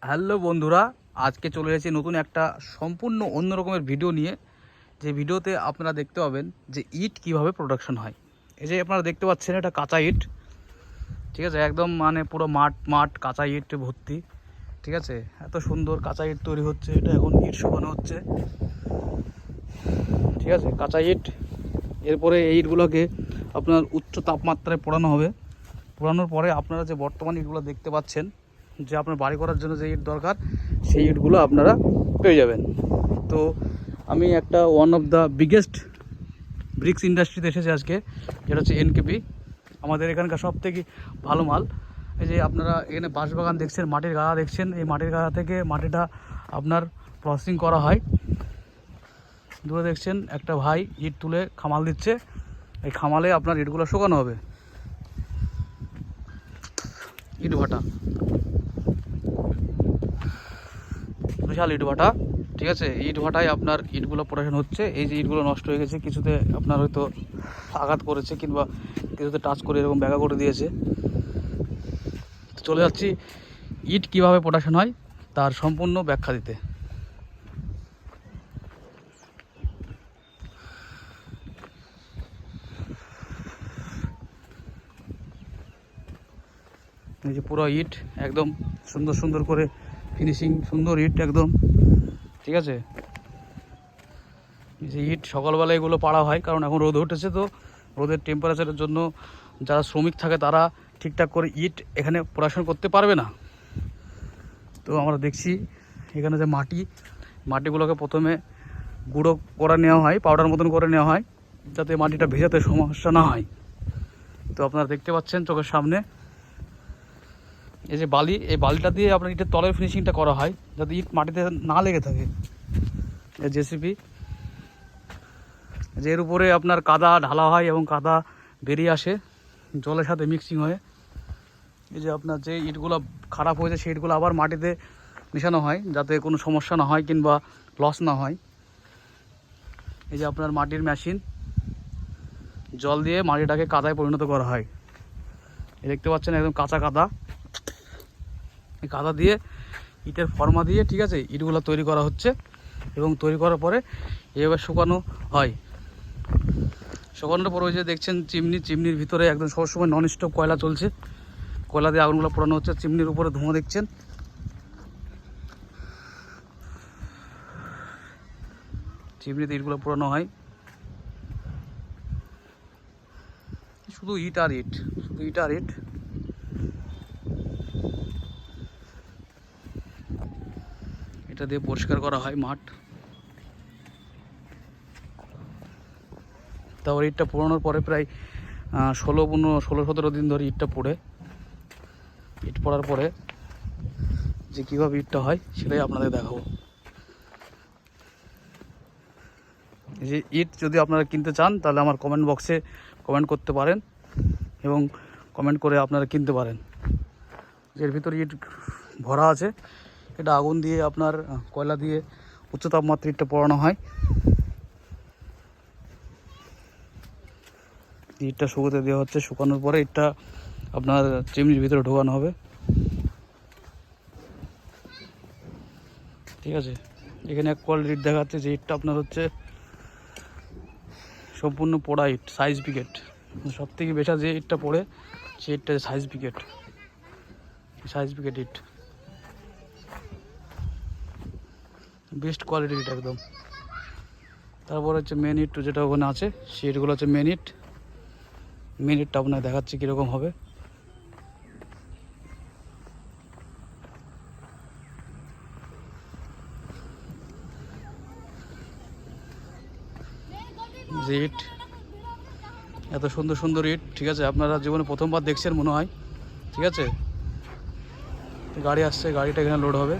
Hello বন্ধুরা, আজকে চলে এসেছি নতুন একটা সম্পূর্ণ অন্য রকমের ভিডিও নিয়ে। যে ভিডিওতে আপনারা দেখতে পাবেন যে ইট কিভাবে প্রোডাকশন হয়। এই যে আপনারা দেখতে পাচ্ছেন এটা কাঁচা ইট, ঠিক আছে, একদম মানে পুরো মাঠ কাঁচা ইট ভর্তি, ঠিক আছে। এত সুন্দর কাঁচা ইট তৈরি হচ্ছে, এটা এখন ইট শুকানো হচ্ছে, ঠিক আছে, কাঁচা ইট। এরপরে এই ইটগুলোকে আপনার উচ্চ তাপমাত্রায় পোড়ানো হবে। পোড়ানোর পরে আপনারা যে বর্তমান ইটগুলো দেখতে পাচ্ছেন, যে আপনার বাড়ি করার জন্য যে ইট দরকার, সেই ইটগুলো আপনারা পেয়ে যাবেন। তো আমি একটা one of the biggest bricks ইন্ডাস্ট্রিতে এসেছি আজকে, যেটা হচ্ছে এনকেপি। আমাদের এখানকার সব থেকে ভালো মাল। এই যে আপনারা এখানে বাঁশবাগান দেখছেন, মাটির গাদা দেখছেন, এই মাটির গাদা থেকে মাটিটা আপনার প্রসেসিং করা হয়। দূরে দেখছেন একটা ভাই ইট তুলে খামাল দিচ্ছে, এই খামালে আপনার ইটগুলো শুকানো হবে। ইট ভাটা, বিশাল ইট ভাটা, ঠিক আছে। ইট ভাটায় আপনার ইটগুলো প্রোডাকশন হচ্ছে। এই যে ইটগুলো নষ্ট হয়ে গেছে, কিছুতে আপনার হয়তো আঘাত করেছে কিংবা কিছুতে টাচ করে এরকম ব্যাগা করে দিয়েছে। চলে যাচ্ছি ইট কিভাবে প্রোডাকশন হয় তার সম্পূর্ণ ব্যাখ্যা দিতে। এই যে পুরো ইট একদম সুন্দর সুন্দর করে ফিনিশিং, সুন্দর ইট একদম, ঠিক আছে। এই যে ইট সকালবেলা এগুলো পাড়া হয়, কারণ এখন রোদ উঠেছে, তো রোদের টেম্পারেচারের জন্য যারা শ্রমিক থাকে তারা ঠিকঠাক করে ইট এখানে প্রোডাকশন করতে পারবে না। তো আমরা দেখছি এখানে যে মাটিগুলোকে প্রথমে গুঁড়ো করে নেওয়া হয়, পাউডার মতন করে নেওয়া হয়, যাতে মাটিটা ভেজাতে সমস্যা না হয়। তো আপনারা দেখতে পাচ্ছেন চোখের সামনে এই যে বালি, এই বালিটা দিয়ে আপনার ইটের তলের ফিনিশিংটা করা হয়, যাতে ইট মাটিতে না লেগে থাকে। এই জেসিপি, যে এর উপরে আপনার কাদা ঢালা হয় এবং কাদা বেরিয়ে আসে জলের সাথে মিক্সিং হয়ে। এই যে আপনার যে ইটগুলো খারাপ হয়েছে সেই ইটগুলো আবার মাটিতে মেশানো হয়, যাতে কোনো সমস্যা না হয় কিংবা লস না হয়। এই যে আপনার মাটির মেশিন, জল দিয়ে মাটিটাকে কাদায় পরিণত করা হয়। এই দেখতে পাচ্ছেন একদম কাঁচা কাদা, এই কাদা দিয়ে ইটের ফর্মা দিয়ে, ঠিক আছে, ইটগুলো তৈরি করা হচ্ছে। এবং তৈরি করার পরে এবার শুকানো হয়। শুকানোর পরে ওই যে দেখছেন চিমনির ভিতরে একদম সবসময় নন স্টপ কয়লা চলছে, কয়লা দিয়ে আগুনগুলো পোড়ানো হচ্ছে। চিমনির উপরে ধোঁয়া দেখছেন, চিমনিতে ইটগুলো পোড়ানো হয়। শুধু ইট আর ইট, শুধু ইট আর ইট। এটা দিয়ে পরিষ্কার করা হয় মাঠ। তারপর ইটটা পোড়ানোর পরে প্রায় 16-17 দিন ধরে ইটটা পোড়ে। ইট পড়ার পরে যে কীভাবে ইটটা হয় সেটাই আপনাদের দেখাবো। যে ইট যদি আপনারা কিনতে চান তাহলে আমার কমেন্ট বক্সে কমেন্ট করতে পারেন এবং কমেন্ট করে আপনারা কিনতে পারেন। এর ভিতরে ইট ভরা আছে, এটা আগুন দিয়ে আপনার কয়লা দিয়ে উচ্চ তাপমাত্রা ইটটা পোড়ানো হয়। ইটটা শুকোতে দেওয়া হচ্ছে, শুকানোর পরে ইটটা আপনার চিমনির ভিতরে ঢোকানো হবে, ঠিক আছে। এখানে এক কোয়ালিটির দেখাচ্ছে যে ইটটা আপনার হচ্ছে সম্পূর্ণ পোড়া ইট, সাইজ পিকেট। সব থেকে বেশি যে ইটটা পড়ে সেই ইটটা সাইজ পিকেট ইট, বেস্ট কোয়ালিটির ইট একদম। তারপর হচ্ছে মেন ইট যেটা ওখানে আছে, সেই ইটগুলো হচ্ছে মেন ইটটা আপনাকে দেখাচ্ছি কীরকম হবে। যে ইট, এত সুন্দর সুন্দর ইট, ঠিক আছে, আপনারা জীবনে প্রথমবার দেখছেন মনে হয়, ঠিক আছে। গাড়ি আসছে, গাড়িটা এখানে লোড হবে।